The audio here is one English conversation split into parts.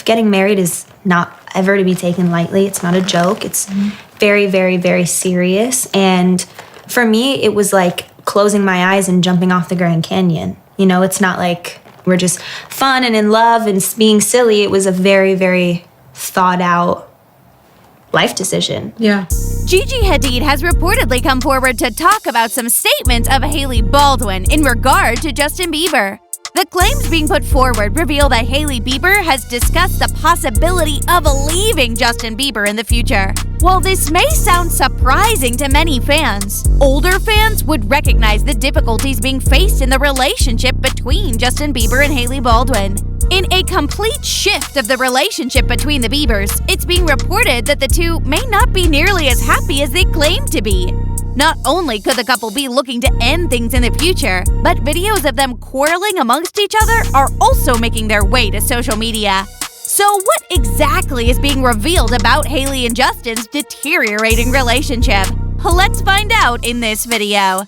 life. Getting married is not ever to be taken lightly. It's not a joke. It's very, very, very serious. And for me, it was like closing my eyes and jumping off the Grand Canyon. You know, it's not like we're just fun and in love and being silly. It was a very, very thought out life decision. Yeah. Gigi Hadid has reportedly come forward to talk about some statements of Hailey Baldwin in regard to Justin Bieber. The claims being put forward reveal that Hailey Bieber has discussed the possibility of leaving Justin Bieber in the future. While this may sound surprising to many fans, older fans would recognize the difficulties being faced in the relationship between Justin Bieber and Hailey Baldwin. In a complete shift of the relationship between the Biebers, it's being reported that the two may not be nearly as happy as they claim to be. Not only could the couple be looking to end things in the future, but videos of them quarreling amongst each other are also making their way to social media. So what exactly is being revealed about Hailey and Justin's deteriorating relationship? Let's find out in this video.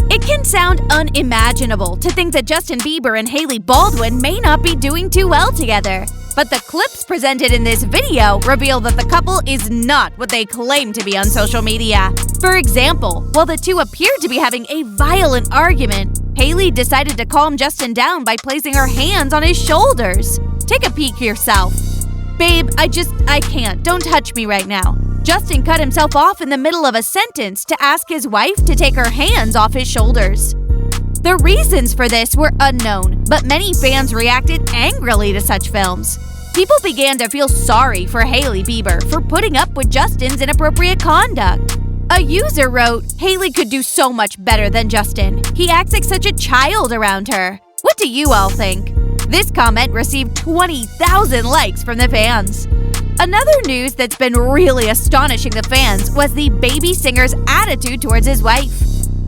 It can sound unimaginable to think that Justin Bieber and Hailey Baldwin may not be doing too well together. But the clips presented in this video reveal that the couple is not what they claim to be on social media. For example, while the two appeared to be having a violent argument, Hailey decided to calm Justin down by placing her hands on his shoulders. Take a peek yourself. Babe, I can't. Don't touch me right now. Justin cut himself off in the middle of a sentence to ask his wife to take her hands off his shoulders. The reasons for this were unknown, but many fans reacted angrily to such films. People began to feel sorry for Hailey Bieber for putting up with Justin's inappropriate conduct. A user wrote, "Hailey could do so much better than Justin. He acts like such a child around her. What do you all think?" This comment received 20,000 likes from the fans. Another news that's been really astonishing the fans was the baby singer's attitude towards his wife.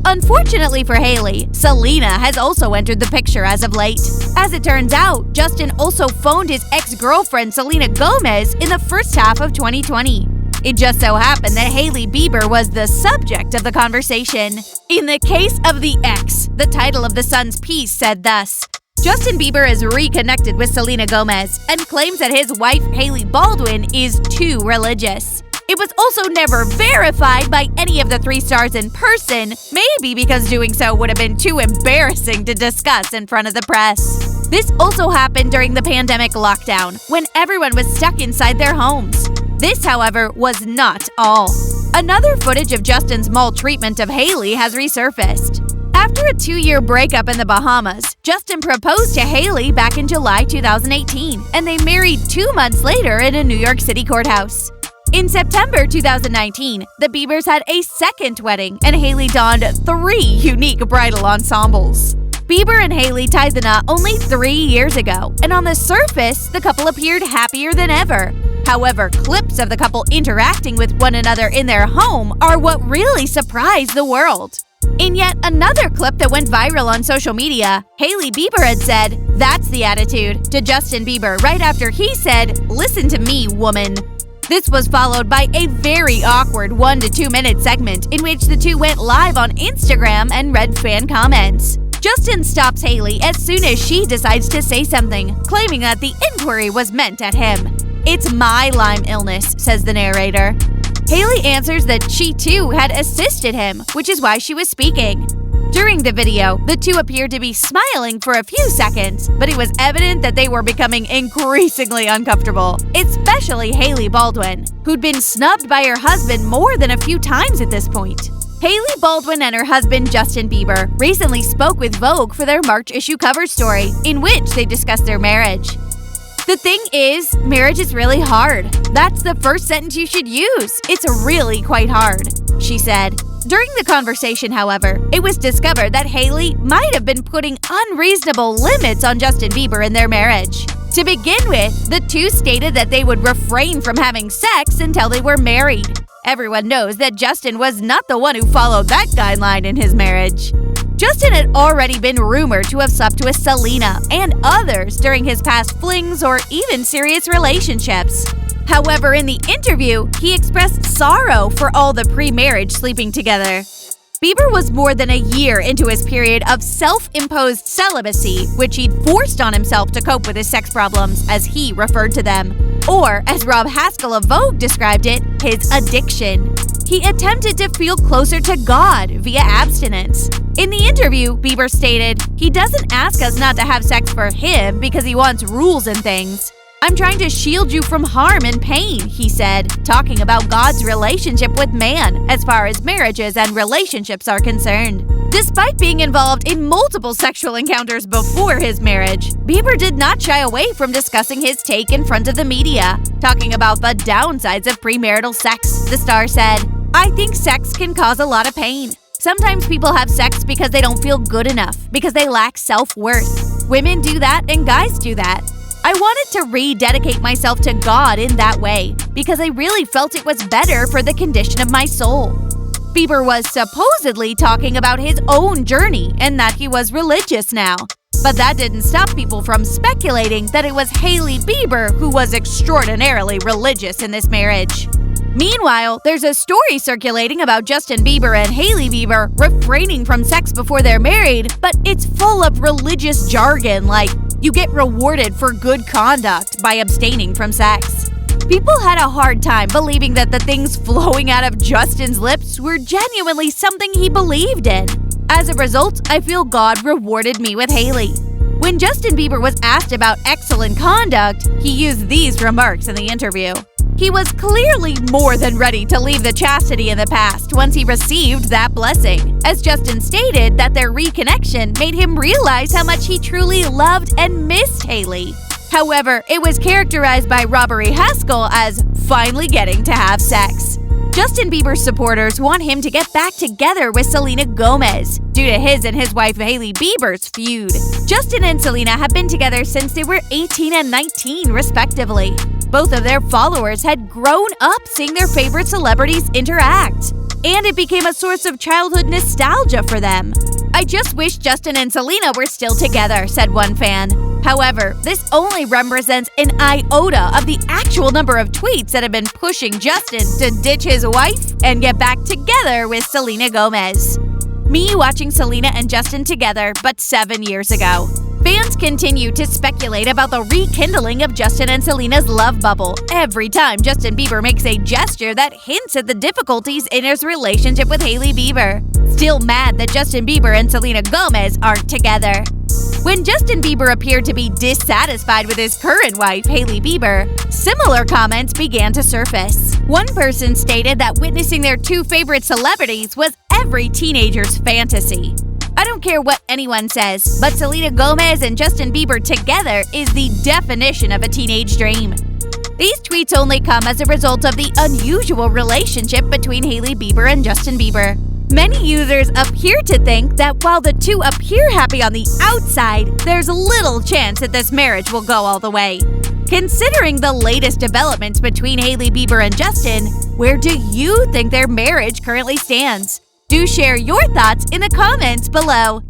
Unfortunately for Hailey, Selena has also entered the picture as of late. As it turns out, Justin also phoned his ex-girlfriend Selena Gomez in the first half of 2020. It just so happened that Hailey Bieber was the subject of the conversation. In the case of the ex, the title of the Sun's piece said thus: Justin Bieber is reconnected with Selena Gomez and claims that his wife Hailey Baldwin is too religious. It was also never verified by any of the three stars in person, maybe because doing so would have been too embarrassing to discuss in front of the press. This also happened during the pandemic lockdown, when everyone was stuck inside their homes. This, however, was not all. Another footage of Justin's maltreatment of Hailey has resurfaced. After a 2-year breakup in the Bahamas, Justin proposed to Hailey back in July 2018, and they married 2 months later in a New York City courthouse. In September 2019, the Biebers had a second wedding, and Hailey donned 3 unique bridal ensembles. Bieber and Hailey tied the knot only 3 years ago, and on the surface, the couple appeared happier than ever. However, clips of the couple interacting with one another in their home are what really surprised the world. In yet another clip that went viral on social media, Hailey Bieber had said, "That's the attitude," to Justin Bieber right after he said, "Listen to me, woman." This was followed by a very awkward 1 to 2 minute segment in which the two went live on Instagram and read fan comments. Justin stops Hailey as soon as she decides to say something, claiming that the inquiry was meant at him. "It's my Lyme illness," says the narrator. Hailey answers that she too had assisted him, which is why she was speaking. During the video, the two appeared to be smiling for a few seconds, but it was evident that they were becoming increasingly uncomfortable, especially Hailey Baldwin, who'd been snubbed by her husband more than a few times at this point. Hailey Baldwin and her husband Justin Bieber recently spoke with Vogue for their March issue cover story, in which they discussed their marriage. "The thing is, marriage is really hard. That's the first sentence you should use. It's really quite hard," she said. During the conversation, however, it was discovered that Hailey might have been putting unreasonable limits on Justin Bieber in their marriage. To begin with, the two stated that they would refrain from having sex until they were married. Everyone knows that Justin was not the one who followed that guideline in his marriage. Justin had already been rumored to have slept with Selena and others during his past flings or even serious relationships. However, in the interview, he expressed sorrow for all the pre-marriage sleeping together. Bieber was more than a year into his period of self-imposed celibacy, which he'd forced on himself to cope with his sex problems, as he referred to them. Or, as Rob Haskell of Vogue described it, his addiction. He attempted to feel closer to God via abstinence. In the interview, Bieber stated, "He doesn't ask us not to have sex for him because he wants rules and things. I'm trying to shield you from harm and pain," he said, talking about God's relationship with man as far as marriages and relationships are concerned. Despite being involved in multiple sexual encounters before his marriage, Bieber did not shy away from discussing his take in front of the media, talking about the downsides of premarital sex. The star said, "I think sex can cause a lot of pain. Sometimes people have sex because they don't feel good enough, because they lack self-worth. Women do that and guys do that. I wanted to rededicate myself to God in that way because I really felt it was better for the condition of my soul." Bieber was supposedly talking about his own journey and that he was religious now. But that didn't stop people from speculating that it was Hailey Bieber who was extraordinarily religious in this marriage. Meanwhile, there's a story circulating about Justin Bieber and Hailey Bieber refraining from sex before they're married, but it's full of religious jargon like, "You get rewarded for good conduct by abstaining from sex." People had a hard time believing that the things flowing out of Justin's lips were genuinely something he believed in. As a result, I feel God rewarded me with Hailey. When Justin Bieber was asked about excellent conduct, he used these remarks in the interview. He was clearly more than ready to leave the chastity in the past once he received that blessing, as Justin stated that their reconnection made him realize how much he truly loved and missed Hailey. However, it was characterized by Robert Haskell as finally getting to have sex. Justin Bieber's supporters want him to get back together with Selena Gomez due to his and his wife Hailey Bieber's feud. Justin and Selena have been together since they were 18 and 19, respectively. Both of their followers had grown up seeing their favorite celebrities interact, and it became a source of childhood nostalgia for them. "I just wish Justin and Selena were still together," said one fan. However, this only represents an iota of the actual number of tweets that have been pushing Justin to ditch his wife and get back together with Selena Gomez. Me watching Selena and Justin together, but 7 years ago. Fans continue to speculate about the rekindling of Justin and Selena's love bubble every time Justin Bieber makes a gesture that hints at the difficulties in his relationship with Hailey Bieber. Still mad that Justin Bieber and Selena Gomez aren't together. When Justin Bieber appeared to be dissatisfied with his current wife, Hailey Bieber, similar comments began to surface. One person stated that witnessing their two favorite celebrities was every teenager's fantasy. "I don't care what anyone says, but Selena Gomez and Justin Bieber together is the definition of a teenage dream." These tweets only come as a result of the unusual relationship between Hailey Bieber and Justin Bieber. Many users appear to think that while the two appear happy on the outside, there's little chance that this marriage will go all the way. Considering the latest developments between Hailey Bieber and Justin, where do you think their marriage currently stands? Do share your thoughts in the comments below.